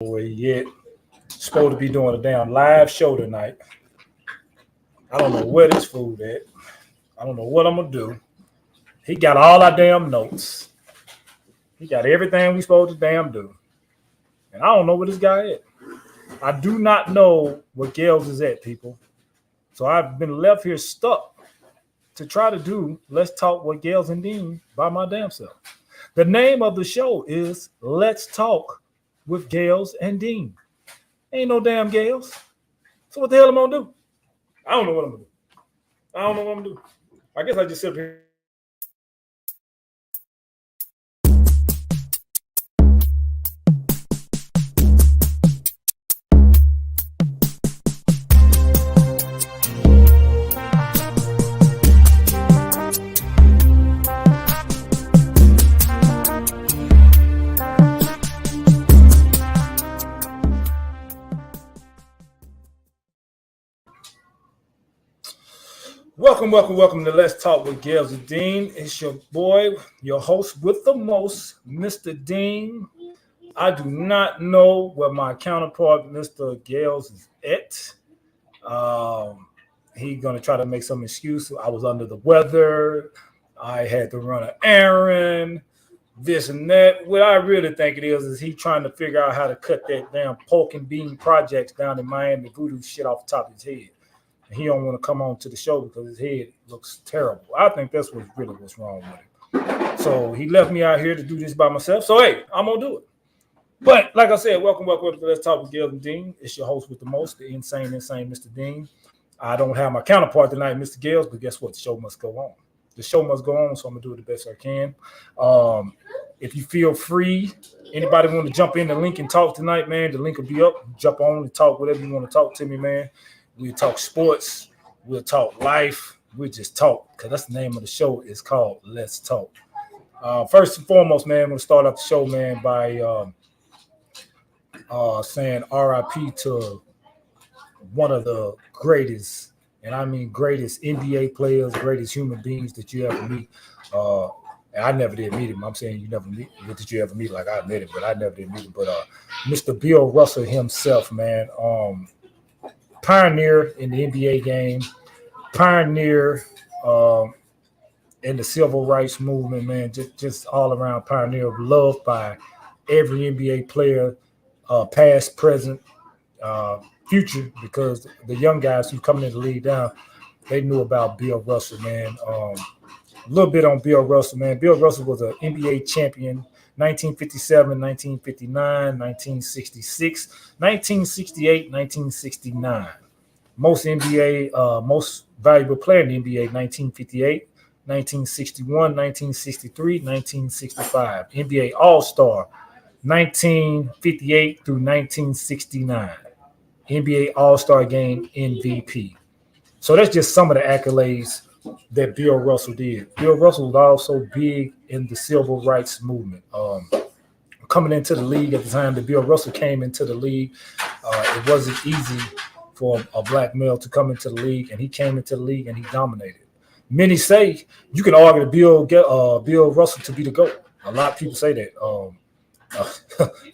Yet. Supposed to be doing a damn live show tonight. I don't know where this food at. I don't know what I'm gonna do. He got all our damn notes. He got everything we supposed to damn do. And I don't know where this guy is. I do not know where Gales is at, people. So I've been left here stuck to try to do Let's Talk with Gales and Dean by my damn self. The name of the show is Let's Talk with Gales and Dean. Ain't no damn Gales. So what the hell am I gonna do? I don't know what I'm gonna do. I don't know what I'm gonna do. I guess I just sit here. Welcome to Let's Talk with Gales and Dean. It's your boy, your host with the most, Mr. Dean. I do not know where my counterpart, Mr. Gales, is at. He's going to try to make some excuse. I was under the weather. I had to run an errand, this and that. What I really think it is he trying to figure out how to cut that damn pork and bean projects down in Miami voodoo shit off the top of his head. He don't want to come on to the show because his head looks terrible. I think that's what's wrong with him. So he left me out here to do this by myself. So, hey, I'm going to do it. But like I said, welcome to Let's Talk with Gales and Dean. It's your host with the most, the insane Mr. Dean. I don't have my counterpart tonight, Mr. Gales, but guess what? The show must go on. The show must go on, so I'm going to do it the best I can. If you feel free, anybody want to jump in the link and talk tonight, man, the link will be up. Jump on and talk whatever you want to talk to me, man. We'll talk sports. We'll talk life. We'll just talk because that's the name of the show. It's called Let's Talk. First and foremost, man, I'm going to start off the show, man, by saying RIP to one of the greatest, and I mean greatest NBA players, greatest human beings that you ever meet. And I never did meet him. I'm saying you never meet. Did you ever meet? Like I met him, but I never did meet him. But Mr. Bill Russel himself, man. Pioneer in the NBA game, pioneer in the civil rights movement, man, just all around pioneer, loved by every NBA player, past, present, future, because the young guys who coming in the league now, they knew about Bill Russel, man. A little bit on Bill Russel, man. Bill Russel was an NBA champion 1957, 1959, 1966, 1968, 1969. Most valuable player in the NBA, 1958, 1961, 1963, 1965. NBA All-Star, 1958 through 1969. NBA All-Star Game MVP. So that's just some of the accolades that Bill Russel did. Bill Russell was also big in the civil rights movement. Coming into the league at the time that Bill Russell came into the league, it wasn't easy for a black male to come into the league, and he came into the league and he dominated. Many say you can argue Bill Russell to be the GOAT. A lot of people say that.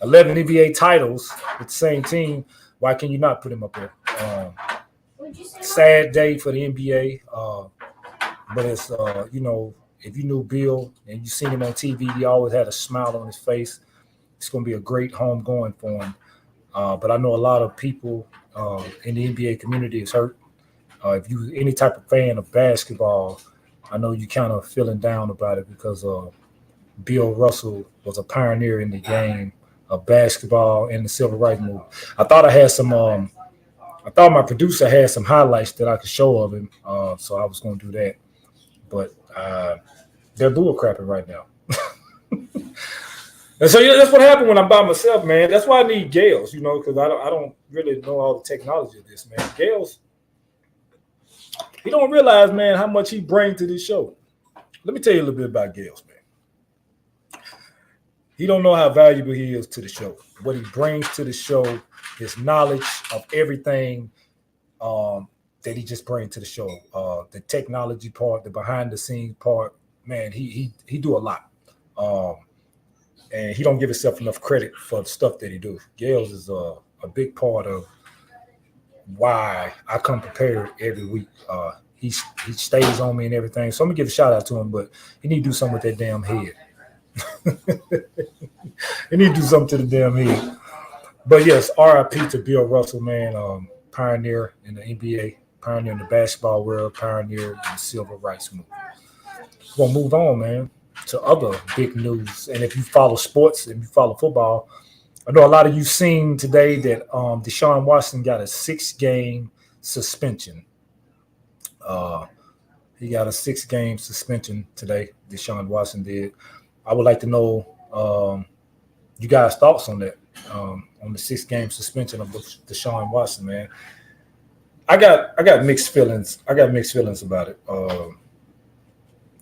11 NBA titles with the same team. Why can you not put him up there? Sad day for the NBA. But it's, if you knew Bill and you seen him on TV, he always had a smile on his face. It's going to be a great home going for him. But I know a lot of people in the NBA community is hurt. If you any type of fan of basketball, I know you kind of feeling down about it because Bill Russell was a pioneer in the game of basketball and the civil rights movement. I thought my producer had some highlights that I could show of him, so I was going to do that. But they're bull crapping right now. And so that's what happened when I'm by myself, man. That's why I need Gales, because I don't really know all the technology of this, man. Gales, he don't realize, man, how much he brings to this show. Let me tell you a little bit about Gales, man. He don't know how valuable he is to the show. What he brings to the show, his knowledge of everything that he just brings to the show. The technology part, the behind the scenes part, man, he do a lot. and he don't give himself enough credit for the stuff that he do. Gales is a big part of why I come prepared every week. He stays on me and everything. So I'm gonna give a shout out to him, but he need to do something with that damn head. He need to do something to the damn head. But yes, RIP to Bill Russell, man. Pioneer in the NBA, pioneer in the basketball world, pioneer in the civil rights movement. We're gonna move on, man, to other big news. And if you follow sports and you follow football, I know a lot of you seen today that Deshaun Watson got a 6-game suspension. He got a 6-game suspension today. Deshaun Watson did. I would like to know you guys' thoughts on that, on the 6-game suspension of Deshaun Watson, man. I got mixed feelings. I got mixed feelings about it.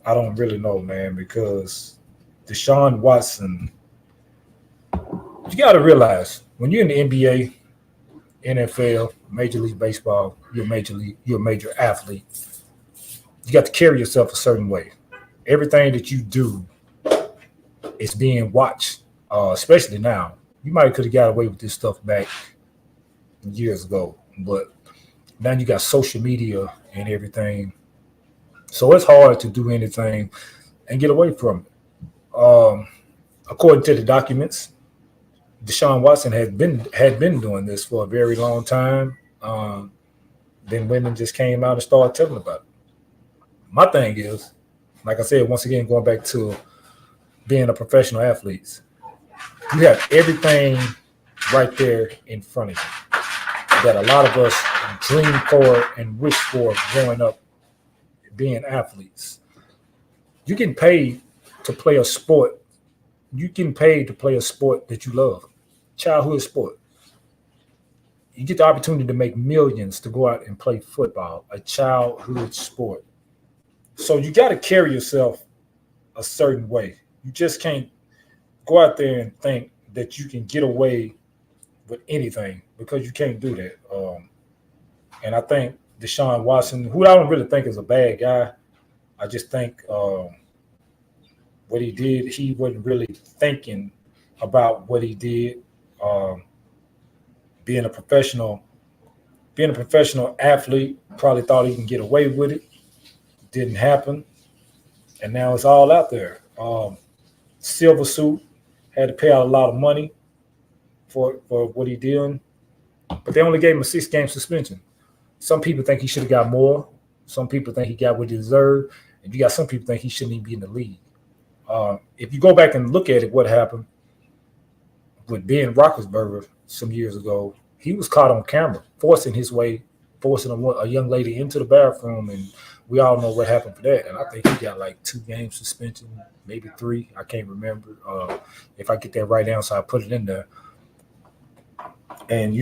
I don't really know, man, because Deshaun Watson, you got to realize when you're in the NBA, NFL, Major League Baseball, you're a major athlete. You got to carry yourself a certain way. Everything that you do is being watched, especially now. You might could have got away with this stuff back years ago, but now you got social media and everything. So it's hard to do anything and get away from it. According to the documents, Deshaun Watson had been doing this for a very long time. Then women just came out and started telling about it. My thing is, like I said, once again, going back to being a professional athlete, you have everything right there in front of you that a lot of us dream for and wish for growing up being athletes. You get paid to play a sport. You get paid to play a sport that you love, childhood sport. You get the opportunity to make millions to go out and play football, a childhood sport. So you got to carry yourself a certain way. You just can't go out there and think that you can get away with anything because you can't do that. And I think Deshaun Watson, who I don't really think is a bad guy, I just think what he did, he wasn't really thinking about what he did. Being a professional athlete, probably thought he can get away with it. Didn't happen, and now it's all out there. Silver suit had to pay out a lot of money for what he did, but they only gave him a 6-game suspension. Some people think he should have got more. Some people think he got what he deserved, and you got some people think he shouldn't even be in the league. If you go back and look at it, what happened with Ben Roethlisberger some years ago, he was caught on camera forcing a young lady into the bathroom, and we all know what happened for that. And I think he got like 2-game suspension, maybe 3. I can't remember. If I get that right down, so I put it in there. And,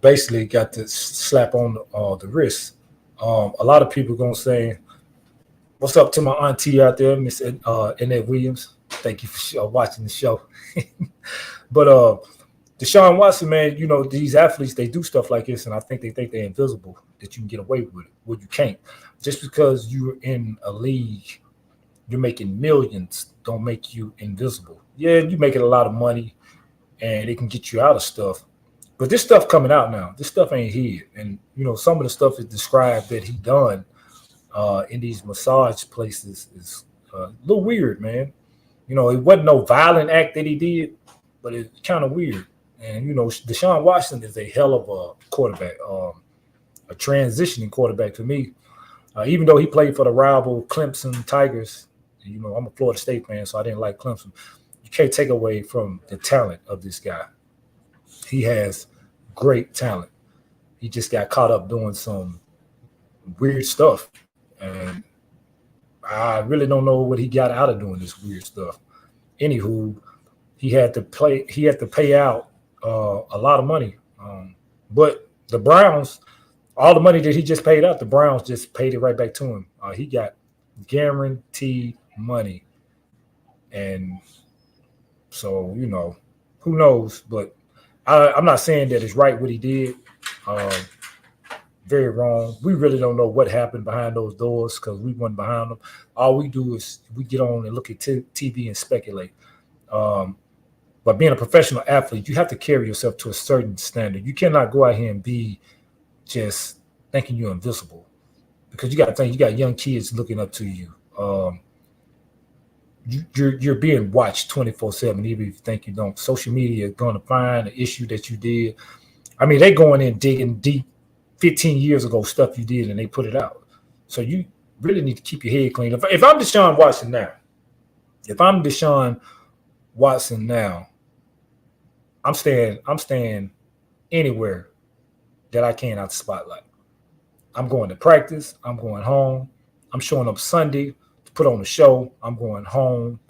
basically got the slap on the wrist. A lot of people going to say, what's up to my auntie out there, Miss Annette Williams? Thank you for watching the show. But Deshaun Watson, man, these athletes, they do stuff like this, and I think they think they're invisible, that you can get away with it. Well, you can't. Just because you're in a league, you're making millions, don't make you invisible. Yeah, you're making a lot of money, and it can get you out of stuff. But this stuff coming out now, this stuff ain't hid. And, some of the stuff is described that he done in these massage places is a little weird, man. It wasn't no violent act that he did, but it's kind of weird. And, Deshaun Watson is a hell of a quarterback, a transitioning quarterback to me. Even though he played for the rival Clemson Tigers, I'm a Florida State fan, so I didn't like Clemson. You can't take away from the talent of this guy. He has great talent. He just got caught up doing some weird stuff. And I really don't know what he got out of doing this weird stuff. Anywho, he had to pay out a lot of money. But the Browns, all the money that he just paid out, the Browns just paid it right back to him. He got guaranteed money. And so, who knows? But I'm not saying that it's right what he did. Very wrong. We really don't know what happened behind those doors because we weren't behind them. All we do is we get on and look at TV and speculate. But being a professional athlete, you have to carry yourself to a certain standard. You cannot go out here and be just thinking you're invisible, because you got to think you got young kids looking up to you. You're being watched 24/7, even if you think you don't. Social media is going to find an issue that you did. I mean, they going in digging deep 15 years ago stuff you did, and they put it out. So you really need to keep your head clean. If I'm Deshaun Watson now, I'm staying anywhere that I can out the spotlight. I'm going to practice. I'm going home. I'm showing up Sunday to put on a show. I'm going home.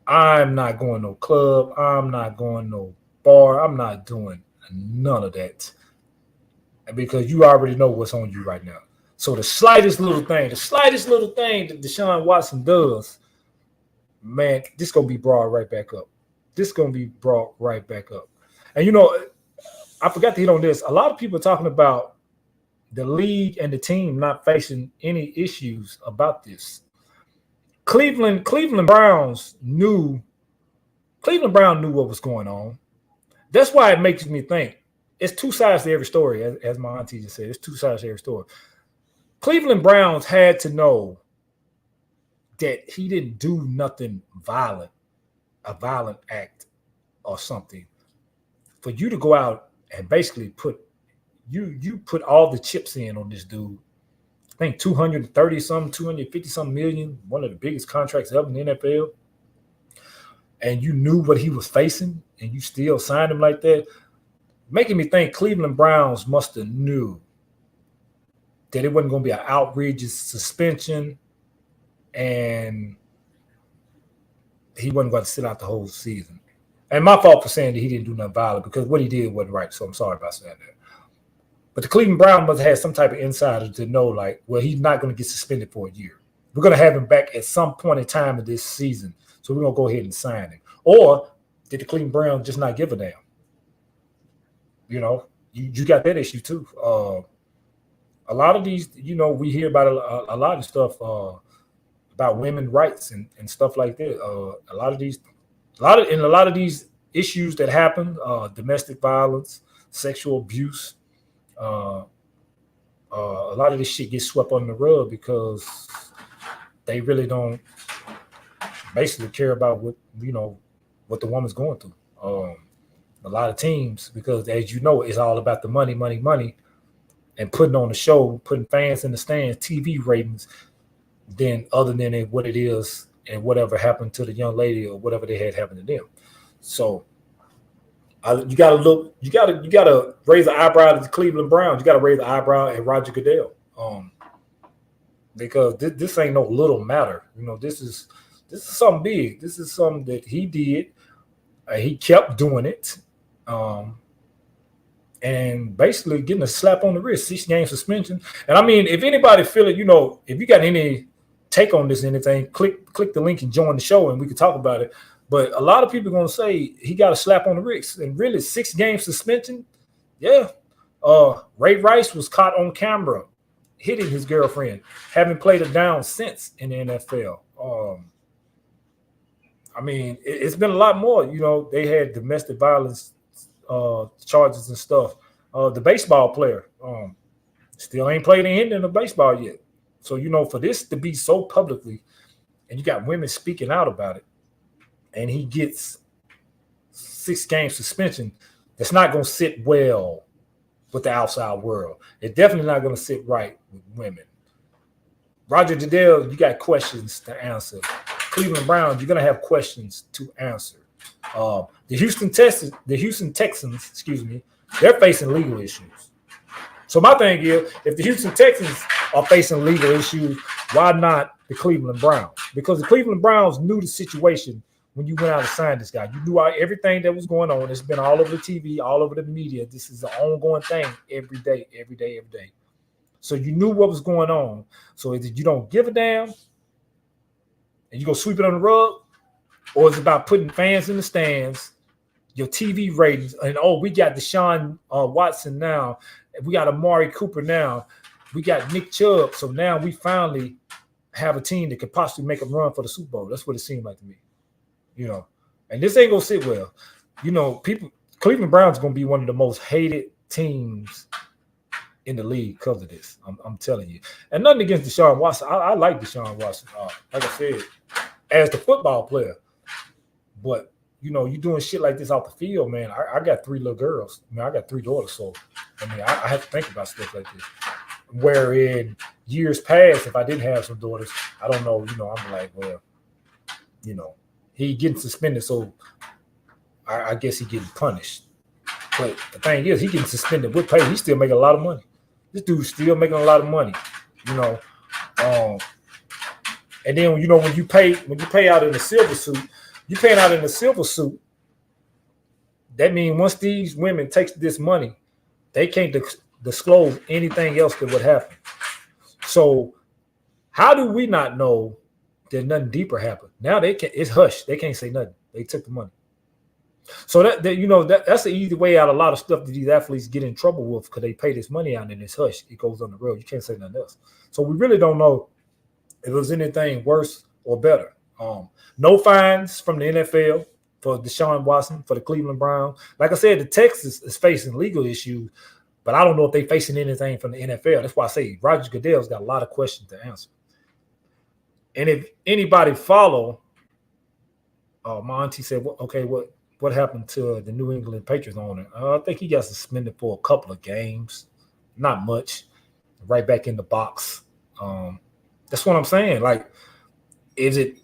I'm not going no club. I'm not going no bar. I'm not doing none of that, because you already know what's on you right now. So the slightest little thing that Deshaun Watson does, man, this gonna be brought right back up. And I forgot to hit on this. A lot of people are talking about the league and the team not facing any issues about this. Cleveland Brown knew what was going on. That's why it makes me think it's two sides to every story, as my auntie just said. It's two sides to every story. Cleveland Browns had to know that he didn't do nothing violent, a violent act or something, for you to go out and basically put all the chips in on this dude. I think 250 million, one of the biggest contracts ever in the NFL. And you knew what he was facing, and you still signed him like that, making me think Cleveland Browns must have knew that it wasn't going to be an outrageous suspension, and he wasn't going to sit out the whole season. And my fault for saying that he didn't do nothing violent, because what he did wasn't right, so I'm sorry about saying that. But the Cleveland Browns must have had some type of insider to know, like, well, he's not going to get suspended for a year. We're going to have him back at some point in time of this season, so we're going to go ahead and sign him. Or did the Cleveland Browns just not give a damn? You got that issue too. A lot of these, we hear about a lot of stuff about women's rights and stuff like that. A lot of these issues that happen, domestic violence, sexual abuse, a lot of this shit gets swept under the rug because they really don't basically care about what the woman's going through. A lot of teams, because as you know, it's all about the money, and putting on the show, putting fans in the stands, TV ratings, then other than what it is and whatever happened to the young lady or whatever they had happened to them. So you gotta raise an eyebrow at the Cleveland Browns. You gotta raise an eyebrow at Roger Goodell, because this ain't no little matter. This is something big. This is something that he did. He kept doing it, and basically getting a slap on the wrist, 6-game suspension. And I mean, if anybody feel it, if you got any take on this, anything, click the link and join the show, and we can talk about it. But a lot of people are going to say he got a slap on the wrist, and really 6-game suspension. Yeah. Ray Rice was caught on camera hitting his girlfriend, haven't played her down since in the NFL. I mean, it's been a lot more. They had domestic violence charges and stuff. The baseball player still ain't played an inning of baseball yet. So, for this to be so publicly, and you got women speaking out about it, and he gets 6-game suspension, that's not going to sit well with the outside world. It's definitely not going to sit right with women. Roger Goodell, you got questions to answer. Cleveland Browns, you're going to have questions to answer. The Houston Texans, they're facing legal issues. So my thing is, if the Houston Texans are facing legal issues, why not the Cleveland Browns? Because the Cleveland Browns knew the situation when you went out and signed this guy. You knew everything that was going on. It's been all over the TV, all over the media. This is an ongoing thing every day. So you knew what was going on. So is it you don't give a damn and you go sweep it on the rug? Or is it about putting fans in the stands, your TV ratings, and we got Deshaun Watson now, we got Amari Cooper now, we got Nick Chubb, so now we finally have a team that could possibly make a run for the Super Bowl. That's what it seemed like to me, And And this ain't gonna sit well. Cleveland Browns gonna be one of the most hated teams in the league because of this. I'm telling you. And nothing against Deshaun Watson. I like Deshaun Watson. Like I said, as the football player. But you're doing shit like this off the field, man. I got 3 little girls. I got 3 daughters, so I have to think about stuff like this. Where in years past, if I didn't have some daughters, I don't know. I'm like, well, he getting suspended, so I guess he getting punished. But the thing is, he getting suspended with pay. He's still making a lot of money. This dude's still making a lot of money. And then when you pay out in the silver suit, you paying out in the silver suit. That means once these women take this money, they can't disclose anything else that would happen. So how do we not know that nothing deeper happened? Now it's hush. They can't say nothing. They took the money. So that's the easy way out of a lot of stuff that these athletes get in trouble with because they pay this money out and it's hush. It goes on the road. You can't say nothing else. So we really don't know if it was anything worse or better. No fines from the NFL for Deshaun Watson, for the Cleveland Browns. Like I said, the Texas is facing legal issues, but I don't know if they're facing anything from the NFL. That's why I say Roger Goodell's got a lot of questions to answer. And if anybody follow, my auntie said, okay, what happened to the New England Patriots owner? I think he got suspended for a couple of games. Not much. Right back in the box. That's what I'm saying. Like, is it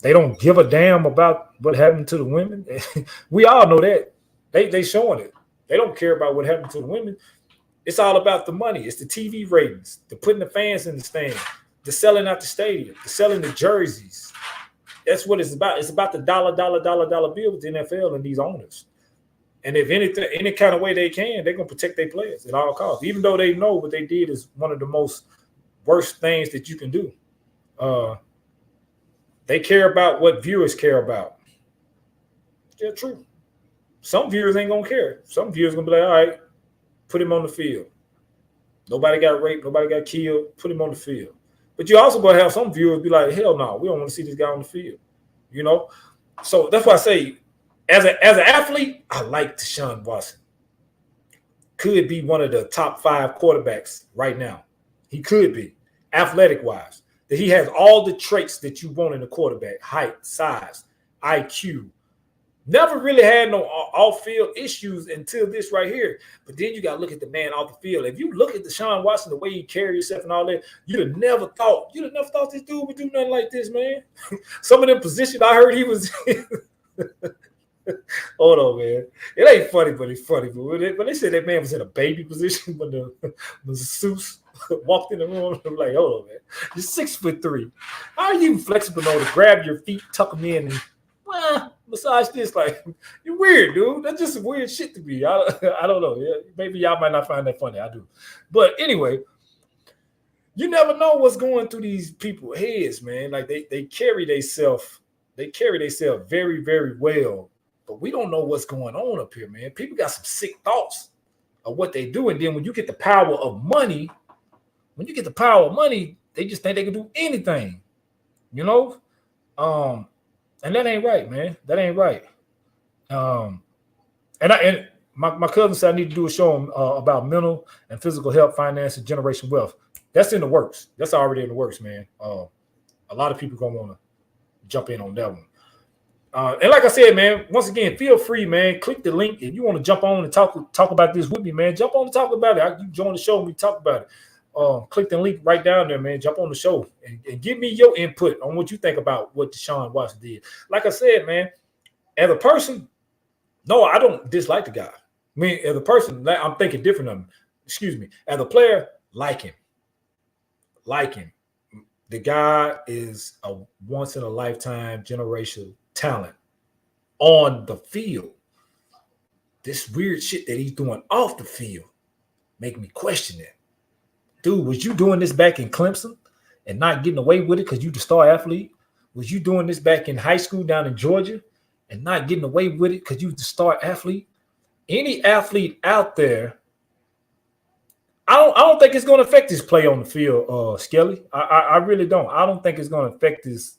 they don't give a damn about what happened to the women? We all know that. They showing it. They don't care about what happened to the women. It's all about the money. It's the TV ratings, the putting the fans in the stand, the selling out the stadium, the selling the jerseys. That's what it's about. It's about the dollar bill with the NFL and these owners. And if any kind of way they can, they're going to protect their players at all costs, even though they know what they did is one of the most worst things that you can do. They care about what viewers care about. Yeah, true. Some viewers ain't going to care. Some viewers going to be like, all right, put him on the field. Nobody got raped. Nobody got killed. Put him on the field. But you also going to have some viewers be like, hell no, we don't want to see this guy on the field. So that's why I say, as an athlete, I like Deshaun Watson. Could be one of the top 5 quarterbacks right now. He could be, athletic-wise. That he has all the traits that you want in a quarterback: height, size, IQ. Never really had no off-field issues until this right here. But then you got to look at the man off the field. If you look at Deshaun Watson, the way he carries himself and all that, you'd have never thought this dude would do nothing like this, man. Some of them positions I heard he was in. Hold on, man. It ain't funny, but it's funny. But they said that man was in a baby position when the masseuse walked in the room. I'm like, hold on, man. You're 6'3". How are you flexible enough to grab your feet, tuck them in, and massage this? Like, you're weird, dude. That's just some weird shit to me. I don't know. Yeah, maybe y'all might not find that funny. I do. But anyway, you never know what's going through these people's heads, man. Like they carry themselves very, very well. But we don't know what's going on up here, man. People got some sick thoughts of what they do. And then when you get the power of money, they just think they can do anything, And that ain't right, man. That ain't right. And my cousin said I need to do a show about mental and physical health, finance, and generation wealth. That's in the works. That's already in the works, man. A lot of people gonna want to jump in on that one. And like I said, man, once again, feel free, man. Click the link if you want to jump on and talk about this with me, man. Jump on and talk about it. You join the show and we talk about it. Click the link right down there, man. Jump on the show and give me your input on what you think about what Deshaun Watson did. Like I said, man, as a person, no, I don't dislike the guy. I mean, as a person, I'm thinking different of him. Excuse me. As a player, like him. The guy is a once-in-a-lifetime generational talent on the field. This weird shit that he's doing off the field make me question it. Dude, was you doing this back in Clemson and not getting away with it because you the star athlete? Was you doing this back in high school down in Georgia and not getting away with it because you the star athlete? Any athlete out there, I don't think it's going to affect his play on the field, Skelly. I really don't. I don't think it's going to affect his.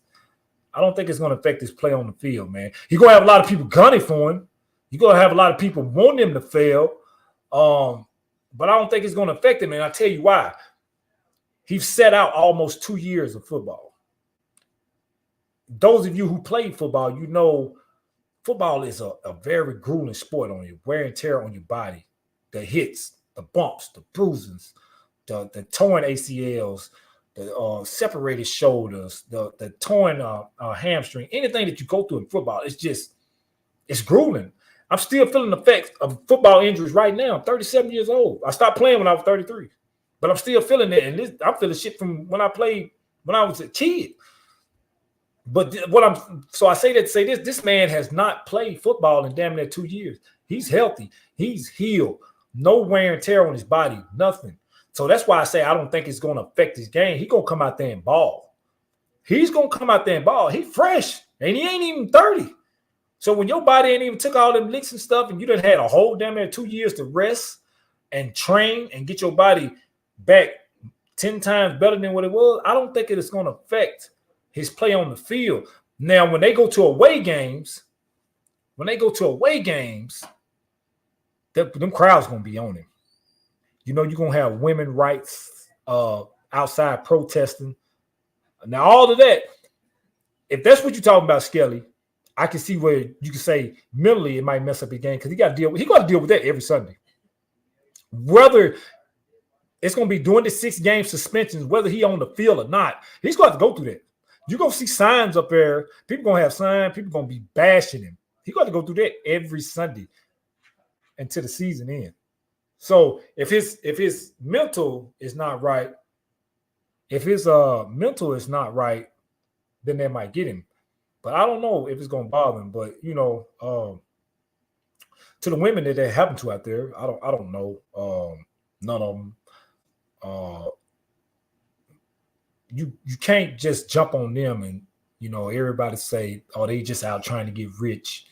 I don't think it's going to affect his play on the field, man. You're going to have a lot of people gunning for him. You're going to have a lot of people wanting him to fail. But I don't think it's going to affect him. And I'll tell you why. He's set out almost 2 years of football. Those of you who played football, you know football is a very grueling sport on you. Wear and tear on your body. The hits, the bumps, the bruises, the torn ACLs, the separated shoulders, the torn hamstring, anything that you go through in football, it's grueling. I'm still feeling the effects of football injuries right now. I'm 37 years old. I stopped playing when I was 33, but I'm still feeling it. And I'm feeling shit from when I played when I was a kid. But I say that to say this man has not played football in damn near 2 years. He's healthy. He's healed. No wear and tear on his body, nothing. So that's why I say I don't think it's going to affect his game. He's going to come out there and ball. He's going to come out there and ball. He's fresh, and he ain't even 30. So when your body ain't even took all them licks and stuff, and you done had a whole damn near 2 years to rest and train and get your body back 10 times better than what it was, I don't think it is going to affect his play on the field. Now, when they go to away games, them crowds going to be on him. You know, you're going to have women rights outside protesting. Now, all of that, if that's what you're talking about, Skelly, I can see where you can say mentally it might mess up his game because he got to deal with that every Sunday. Whether it's going to be during the 6-game suspensions, whether he on the field or not, he's going to have to go through that. You're going to see signs up there. People going to have signs. People going to be bashing him. He's going to go through that every Sunday until the season ends. So if his mental is not right, then that might get him. But I don't know if it's going to bother him. But you know, to the women that happened to out there, I don't know. None of them. You can't just jump on them and you know everybody say, oh, they just out trying to get rich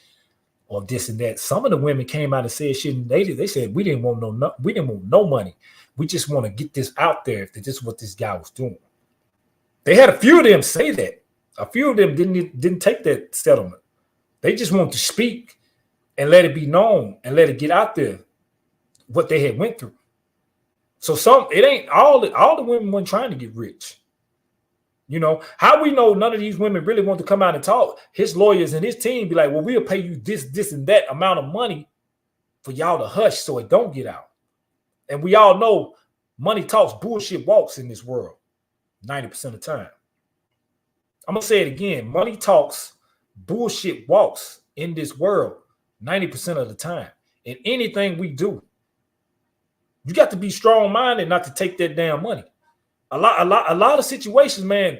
or this and that. Some of the women came out and said shit. And they said we didn't want no money. We just want to get this out there. If this is what this guy was doing, they had a few of them say that. A few of them didn't take that settlement. They just wanted to speak and let it be known and let it get out there what they had went through. So it ain't all the women weren't trying to get rich. You know, how we know none of these women really want to come out and talk? His lawyers and his team be like, well, we'll pay you this, and that amount of money for y'all to hush so it don't get out. And we all know money talks, bullshit walks in this world 90% of the time. I'm going to say it again. Money talks, bullshit walks in this world 90% of the time. In anything we do, you got to be strong-minded not to take that damn money. A lot of situations, man.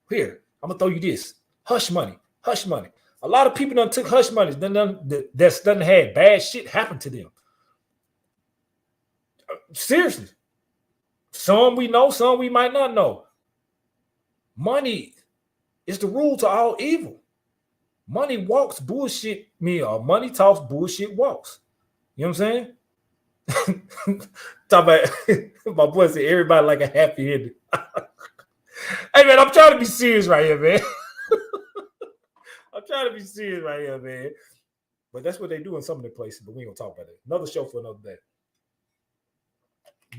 Here, I'm gonna throw you this. Hush money. A lot of people done took hush money. That's done had bad shit happen to them. Seriously. Some we know, some we might not know. Money is the rule to all evil. Money walks, bullshit me, or money talks, bullshit walks. You know what I'm saying? Talk about my boy said everybody like a happy ending. Hey man, I'm trying to be serious right here, man. I'm trying to be serious right here, man. But that's what they do in some of the places, but we ain't gonna talk about that. Another show for another day.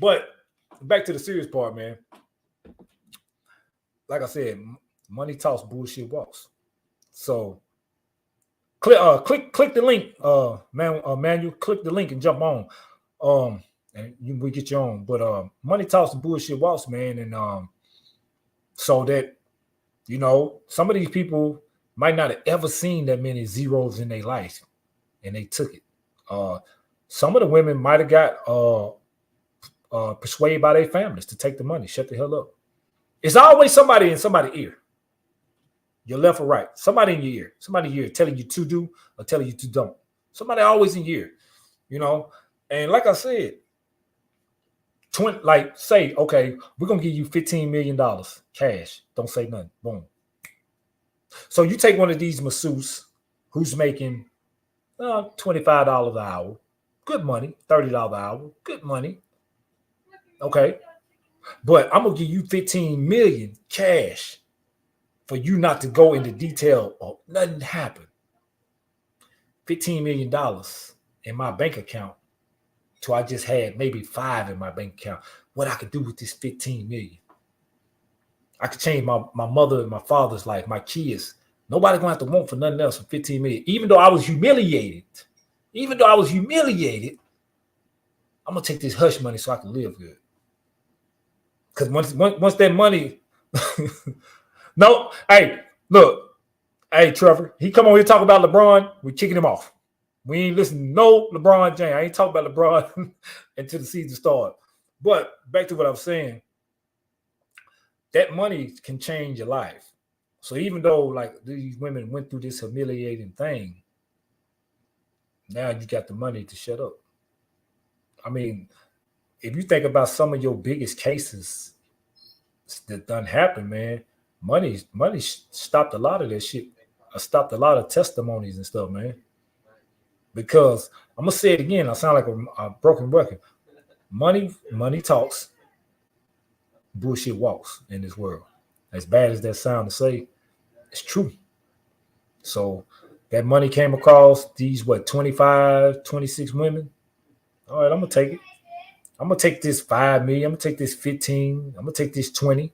But back to the serious part, man. Like I said, money talks, bullshit walks. So click the link, Manuel. Click the link and jump on. And we get you on, but money talks and bullshit walks, man, and so that you know some of these people might not have ever seen that many zeros in their life, and they took it. Some of the women might have got persuaded by their families to take the money. Shut the hell up. It's always somebody in somebody's ear, your left or right. Somebody in your ear. Somebody in your ear telling you to do or telling you to don't. Somebody always in your ear, you know. And like I said, say, okay, we're going to give you $15 million cash. Don't say nothing. Boom. So you take one of these masseuses who's making $25 an hour. Good money. $30 an hour. Good money. Okay. But I'm going to give you $15 million cash for you not to go into detail or nothing happened. $15 million in my bank account. So I just had maybe 5 in my bank account. What I could do with this 15 million. I could change my mother and my father's life, my kids. Nobody gonna have to want for nothing else for 15 million. Even though I was humiliated, I'm gonna take this hush money so I can live good. Because once that money, no, hey, look, hey, Trevor, he come on here talk about LeBron, we're kicking him off. We ain't listening to no LeBron James. I ain't talking about LeBron until the season starts. But back to what I was saying, that money can change your life. So even though like these women went through this humiliating thing, now you got the money to shut up. I mean, if you think about some of your biggest cases that done happen, man, money stopped a lot of that shit. Stopped a lot of testimonies and stuff, man. Because I'm gonna say it again, I sound like a broken record. Money talks, bullshit walks in this world. As bad as that sound to say, it's true. So that money came across these 25, 26 women. All right, I'm gonna take it. I'm gonna take this 5 million. I'm gonna take this 15. I'm gonna take this 20.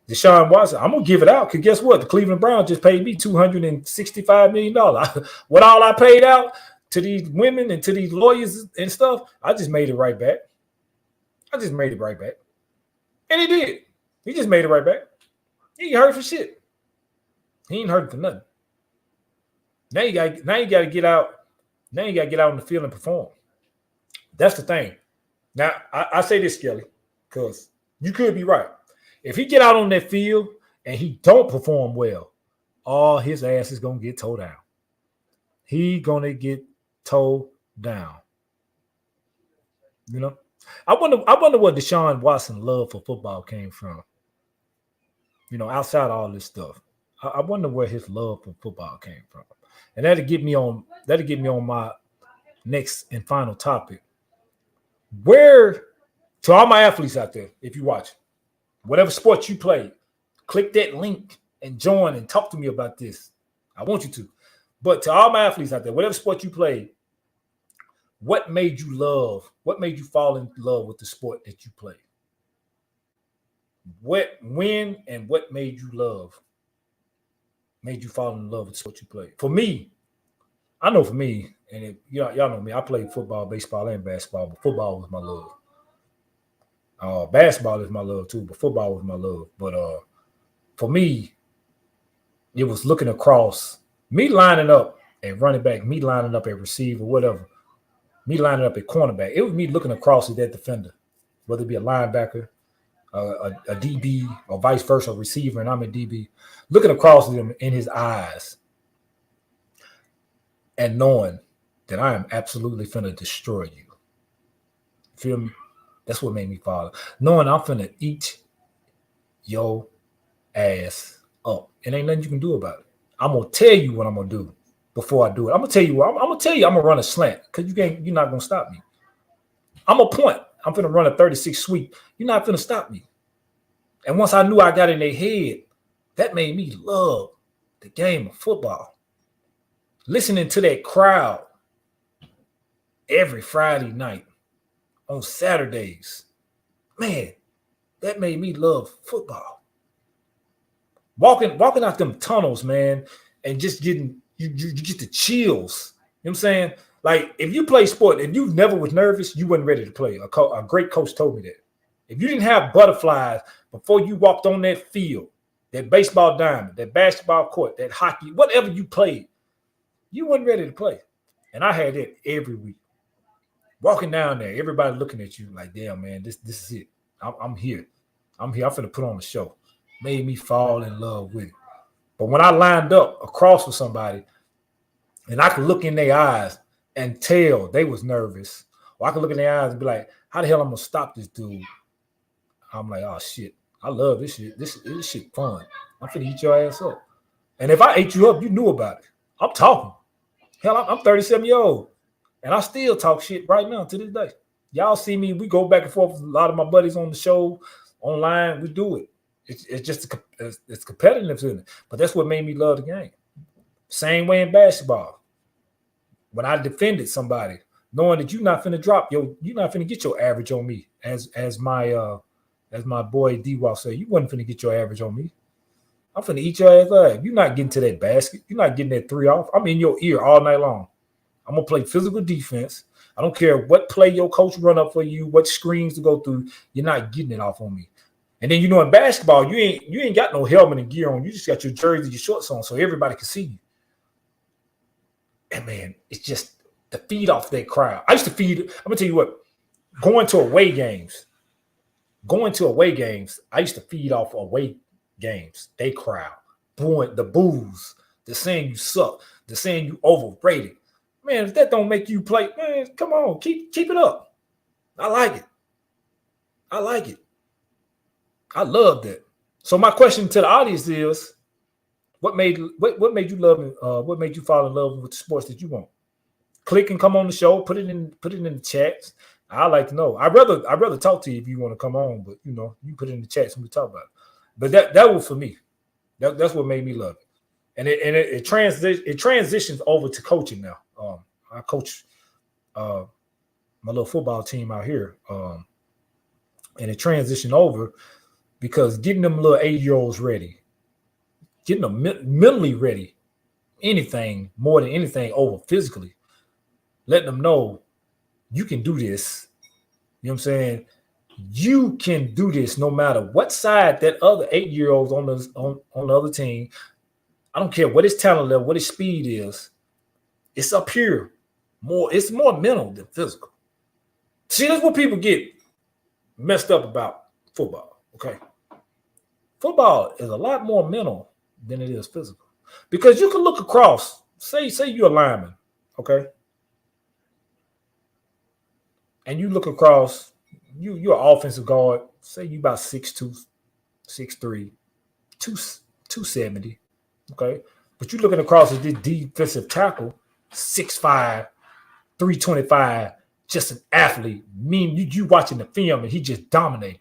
Deshaun Watson, I'm gonna give it out because guess what? The Cleveland Browns just paid me $265 million. What all I paid out to these women and to these lawyers and stuff, I just made it right back. And he did. He just made it right back. He ain't hurt for shit. He ain't hurt for nothing. Now you gotta get out. Now you gotta get out in the field and perform. That's the thing. Now I say this, Skelly, because you could be right. If he get out on that field and he don't perform well, all his ass is gonna get towed down. He gonna get towed down. You know, I wonder what Deshaun Watson love for football came from. You know, outside of all this stuff, I wonder where his love for football came from, and that'll get me on my next and final topic. Where to all my athletes out there, if you watch, whatever sport you play, click that link and join and talk to me about this. I want you to. But to all my athletes out there, whatever sport you play, what made you fall in love with the sport that you play? When and what made you fall in love with the sport you play? For me, I know for me, and y'all know me, I played football, baseball, and basketball, but football was my love. Basketball is my love too, but football was my love. But for me, it was looking across, me lining up at running back, me lining up at receiver, whatever, me lining up at cornerback. It was me looking across at that defender, whether it be a linebacker, a DB, or vice versa, a receiver, and I'm a DB, looking across at him in his eyes and knowing that I am absolutely finna destroy you. Feel me? That's what made me fall. Knowing I'm finna eat your ass up. And ain't nothing you can do about it. I'm gonna tell you what I'm gonna do before I do it. I'm gonna tell you I'm gonna run a slant because you're not gonna stop me. I'm a point. I'm finna run a 36 sweep. You're not finna stop me. And once I knew I got in their head, that made me love the game of football. Listening to that crowd every Friday night, on Saturdays, man, that made me love football. Walking out them tunnels, man, and just getting you get the chills. You know what I'm saying? Like if you play sport and you never was nervous, you wasn't ready to play. A great coach told me that. If you didn't have butterflies before you walked on that field, that baseball diamond, that basketball court, that hockey, whatever you played, you wasn't ready to play. And I had that every week. Walking down there, everybody looking at you like, damn, man, this is it. I'm here. I'm finna put on a show. Made me fall in love with it. But when I lined up across with somebody and I could look in their eyes and tell they was nervous, or I could look in their eyes and be like, how the hell I'm gonna stop this dude? I'm like, oh shit, I love this shit. This shit fun. I'm finna eat your ass up. And if I ate you up, you knew about it. I'm talking. Hell, I'm 37 years old. And I still talk shit right now to this day. Y'all see me, we go back and forth with a lot of my buddies on the show, online, we do it. It's just it's competitive in it. But that's what made me love the game. Same way in basketball. When I defended somebody, knowing that you're not finna you're not finna get your average on me, as my boy D-Wall said, you wasn't finna get your average on me. I'm finna eat your ass up. You're not getting to that basket. You're not getting that 3 off. I'm in your ear all night long. I'm gonna play physical defense. I don't care what play your coach run up for you, what screens to go through. You're not getting it off on me. And then in basketball, you ain't got no helmet and gear on. You just got your jersey, your shorts on, so everybody can see you. And man, it's just the feed off that crowd. I used to feed. I'm gonna tell you what. Going to away games, I used to feed off away games. They crowd, booing the boos, the saying you suck, the saying you overrated. Man, if that don't make you play, man, come on, keep it up. I like it. I love that. So my question to the audience is, what made you love? What made you fall in love with the sports that you want? Click and come on the show. Put it in the chats. I like to know. I'd rather talk to you if you want to come on, but you put it in the chats and we talk about it. But that was for me. That's what made me love it. And it transitions over to coaching now. I coach my little football team out here, and it transitioned over because getting them little 8-year-olds ready, getting them mentally ready, anything more than anything over physically, letting them know you can do this. You know what I'm saying? You can do this no matter what side that other 8-year-olds on the other team. I don't care what his talent level, what his speed is. It's up here. It's more mental than physical. See, that's what people get messed up about football. Okay. Football is a lot more mental than it is physical. Because you can look across, say you're a lineman, okay? And you look across, you're an offensive guard, say you about 6'2", 6'3", 270, okay? But you're looking across at this defensive tackle, 6'5", 325, just an athlete. You watching the film and he just dominated.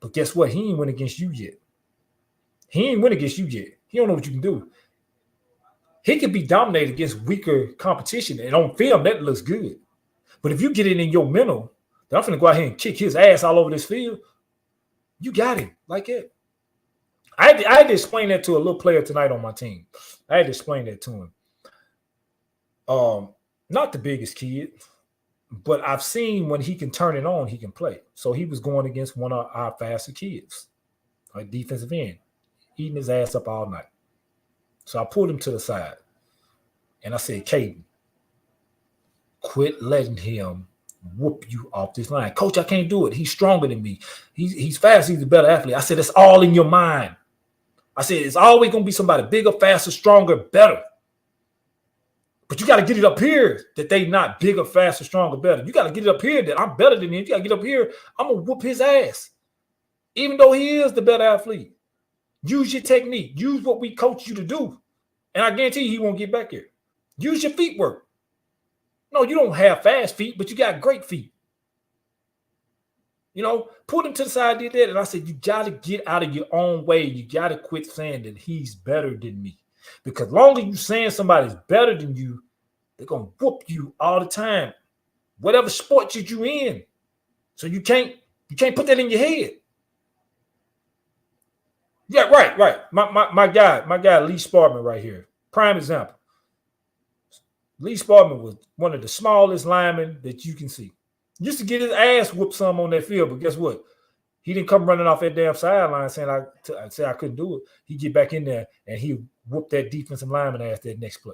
But guess what? He ain't win against you yet. He don't know what you can do. He can be dominated against weaker competition, and on film, that looks good. But if you get it in your mental, that I'm finna go out here and kick his ass all over this field, you got him like that. I had to explain that to a little player tonight on my team. I had to explain that to him. Not the biggest kid, but I've seen when he can turn it on, he can play. So he was going against one of our faster kids, like defensive end, eating his ass up all night. So I pulled him to the side, and I said, Caden, quit letting him whoop you off this line. Coach, I can't do it. He's stronger than me. He's fast. He's a better athlete. I said, it's all in your mind. I said, it's always going to be somebody bigger, faster, stronger, better. But you got to get it up here that they not bigger, faster, stronger, better. You got to get it up here that I'm better than him. You got to get up here, I'm going to whoop his ass. Even though he is the better athlete. Use your technique. Use what we coach you to do. And I guarantee you he won't get back here. Use your feet work. No, you don't have fast feet, but you got great feet. Put him to the side, did that. And I said, you got to get out of your own way. You got to quit saying that he's better than me. Because long as you saying somebody's better than you, they're going to whoop you all the time. Whatever sport you in. So you can't put that in your head. Yeah, right. My guy, Lee Spartman right here. Prime example. Lee Spartman was one of the smallest linemen that you can see. Used to get his ass whooped some on that field, but guess what? He didn't come running off that damn sideline saying I couldn't do it. He get back in there and he whooped that defensive lineman ass that next play.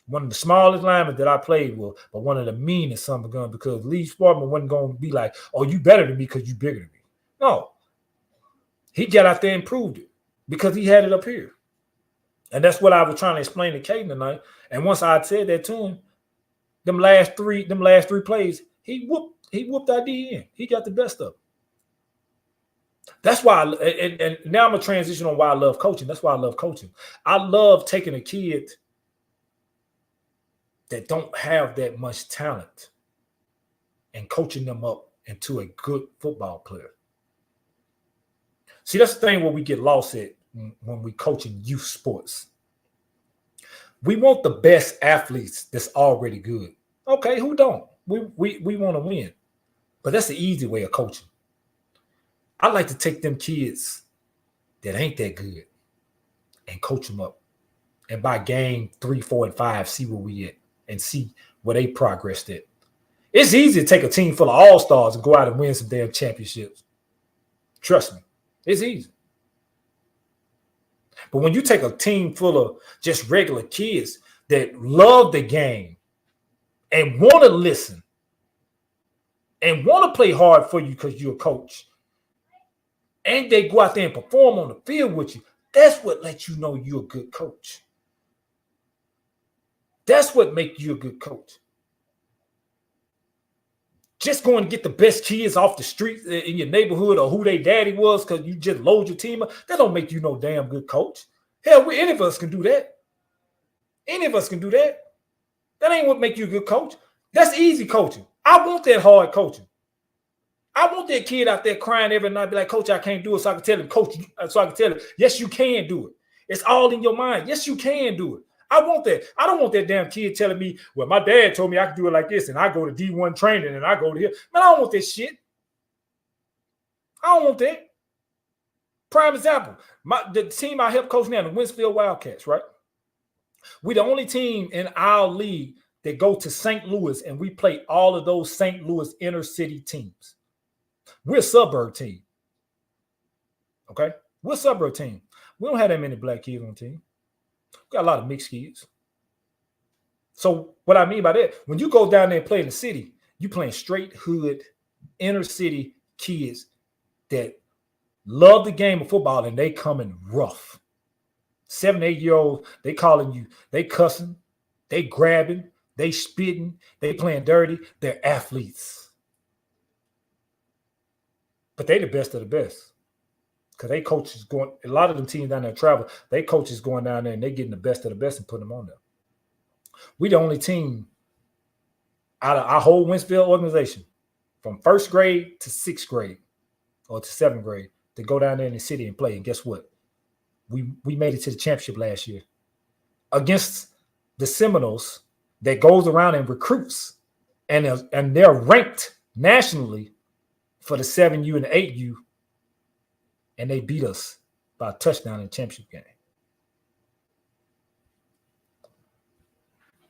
One of the smallest linemen that I played with, but one of the meanest son of a gun, because Lee Spartman wasn't going to be like, oh, you better than me because you bigger than me. No. He got out there and proved it because he had it up here. And that's what I was trying to explain to Caden tonight. And once I said that to him, them last three plays, he whooped our D in. He got the best of it. That's why, and now I'm going to transition on why I love coaching. That's why I love coaching. I love taking a kid that don't have that much talent and coaching them up into a good football player. See, that's the thing where we get lost at when we coaching youth sports. We want the best athletes that's already good. Okay, who don't? We want to win. But that's the easy way of coaching. I like to take them kids that ain't that good and coach them up. And by game 3, 4, and 5, see where we at and see where they progressed at. It's easy to take a team full of all-stars and go out and win some damn championships. Trust me, it's easy. But when you take a team full of just regular kids that love the game and want to listen and want to play hard for you because you're a coach, and they go out there and perform on the field with you, that's what lets you know you're a good coach. That's what makes you a good coach. Just going to get the best kids off the street in your neighborhood or who their daddy was because you just load your team up, that don't make you no damn good coach. Hell, any of us can do that. Any of us can do that. That ain't what make you a good coach. That's easy coaching. I want that hard coaching. I want that kid out there crying every night, be like, Coach, I can't do it. So I can tell him, Coach, so I can tell him, yes, you can do it. It's all in your mind. Yes, you can do it. I want that. I don't want that damn kid telling me, well, my dad told me I could do it like this, and I go to D1 training, and I go to here. Man, I don't want that shit. I don't want that. Prime example, the team I help coach now, the Winsfield Wildcats, right? We're the only team in our league that go to St. Louis, and we play all of those St. Louis inner city teams. We're a suburb team. Okay? We're a suburb team. We don't have that many black kids on the team. We got a lot of mixed kids. So what I mean by that, when you go down there and play in the city, you playing straight hood, inner city kids that love the game of football, and they coming rough. 7, 8-year-olds, they calling you, they cussing, they grabbing, they spitting, they playing dirty. They're athletes. But they the best of the best. Because they coaches going, a lot of them teams down there travel, they coaches going down there and they getting the best of the best and putting them on there. We the only team out of our whole Winsfield organization from 1st grade to 6th grade or to 7th grade to go down there in the city and play. And guess what? We made it to the championship last year against the Seminoles that goes around and recruits, and they're ranked nationally for the 7U and the 8U, and they beat us by a touchdown in the championship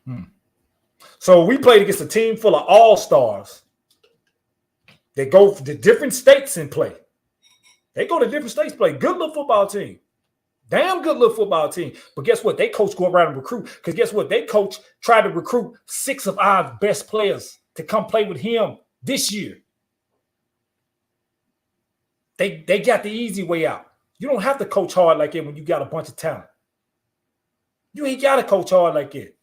game. So we played against a team full of all-stars that go to different states and play. They go to different states, play. Good little football team. Damn good little football team. But guess what? They coach go around and recruit. Because guess what? They coach tried to recruit 6 of our best players to come play with him this year. They got the easy way out. You don't have to coach hard like that when you got a bunch of talent. You ain't got to coach hard like that.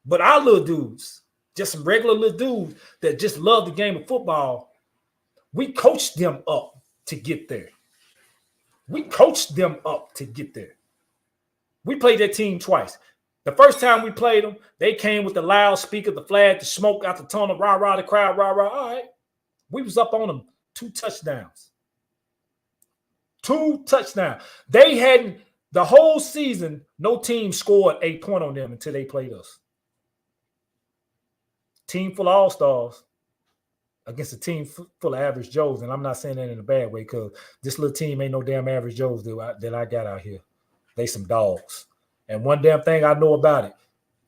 But our little dudes, just some regular little dudes that just love the game of football, we coached them up to get there. We coached them up to get there. We played that team twice. The first time we played them, they came with the loudspeaker, the flag, the smoke out the tunnel, rah, rah, the crowd, rah, rah. All right. We was up on them 2 touchdowns. 2 touchdowns. They hadn't, the whole season, no team scored a point on them until they played us. Team full of all-stars against a team full of average Joes. And I'm not saying that in a bad way, because this little team ain't no damn average Joes that I got out here. They some dogs. And one damn thing I know about it,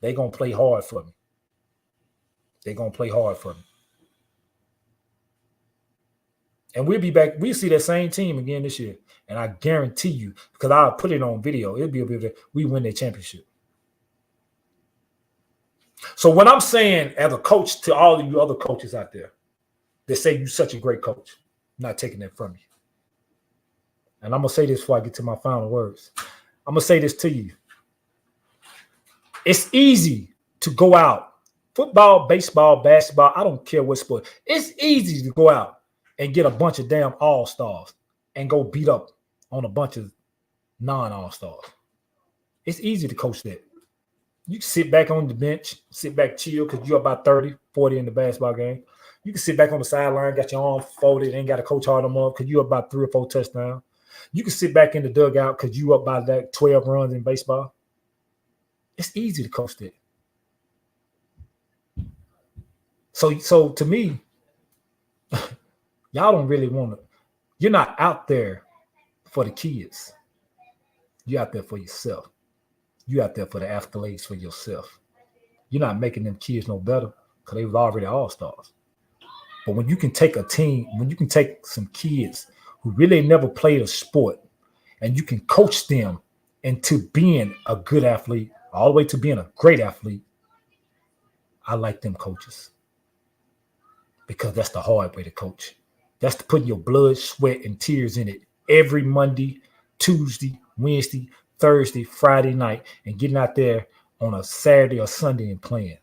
they going to play hard for me. They going to play hard for me. And we'll be back. We'll see that same team again this year. And I guarantee you, because I'll put it on video, it'll be a bit of we win that championship. So what I'm saying as a coach to all of you other coaches out there, they say you're such a great coach. I'm not taking that from you. And I'm going to say this before I get to my final words. I'm going to say this to you. It's easy to go out. Football, baseball, basketball, I don't care what sport. It's easy to go out and get a bunch of damn all-stars and go beat up on a bunch of non-all-stars. It's easy to coach that. You can sit back on the bench, sit back, chill, because you're about 30, 40 in the basketball game. You can sit back on the sideline, got your arm folded, ain't got to coach hard no more because you're about 3 or 4 touchdowns. You can sit back in the dugout because you up by that 12 runs in baseball. It's easy to coach that. So to me, y'all don't really want to. You're not out there for the kids. You're out there for yourself. You're out there for the accolades for yourself. You're not making them kids no better because they was already all-stars. But when you can take a team, when you can take some kids who really never played a sport and you can coach them into being a good athlete, all the way to being a great athlete, I like them coaches. Because that's the hard way to coach. That's to put your blood, sweat, and tears in it every Monday, Tuesday, Wednesday, Thursday, Friday night, and getting out there on a Saturday or Sunday and playing.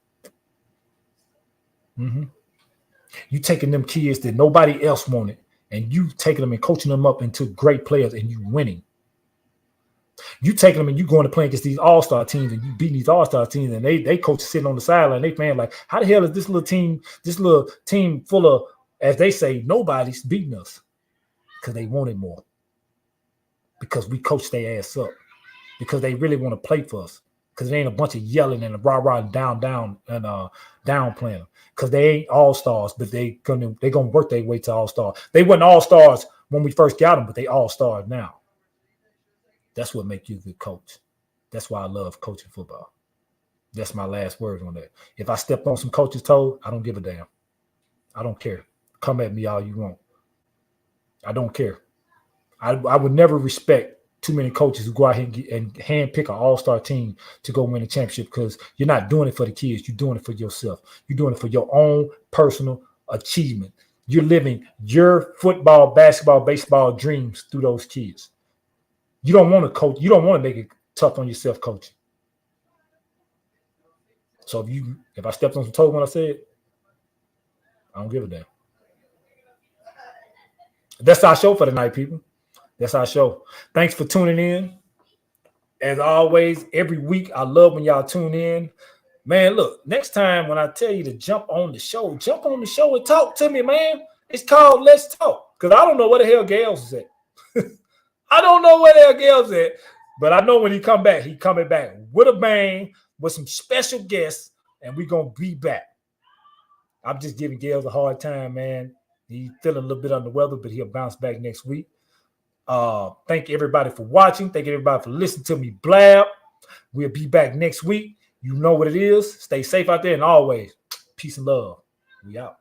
You taking them kids that nobody else wanted, and you taking them and coaching them up into great players, and you winning. You taking them and you going to play against these all-star teams, and you beating these all-star teams, and they coach sitting on the sideline, they playing like, how the hell is this little team full of, as they say, nobody's beating us? Because they wanted more. Because we coached their ass up. Because they really want to play for us. Because it ain't a bunch of yelling and rah-rah and down and downplaying them. Because they ain't all-stars, but they gonna work their way to all-star. They weren't all-stars when we first got them, but they all-stars now. That's what makes you a good coach. That's why I love coaching football. That's my last word on that. If I stepped on some coach's toes, I don't give a damn. I don't care. Come at me all you want. I don't care. I would never respect too many coaches who go out here and handpick an all-star team to go win a championship, because you're not doing it for the kids. You're doing it for yourself. You're doing it for your own personal achievement. You're living your football, basketball, baseball dreams through those kids. You don't want to coach. You don't want to make it tough on yourself coaching. So if I stepped on some toes when I said, I don't give a damn. That's our show for tonight, people. That's our show. Thanks for tuning in. As always, every week, I love when y'all tune in. Man, look, next time when I tell you to jump on the show and talk to me, man. It's called Let's Talk. Because I don't know where the hell Gales is at. I don't know where the hell Gales is at. But I know when he come back, he coming back with a bang, with some special guests, and we're going to be back. I'm just giving Gales a hard time, man. He's feeling a little bit under the weather, but he'll bounce back next week. Thank everybody for watching. Thank everybody for listening to me blab. We'll be back next week. You know what it is. Stay safe out there, and always, peace and love. We out.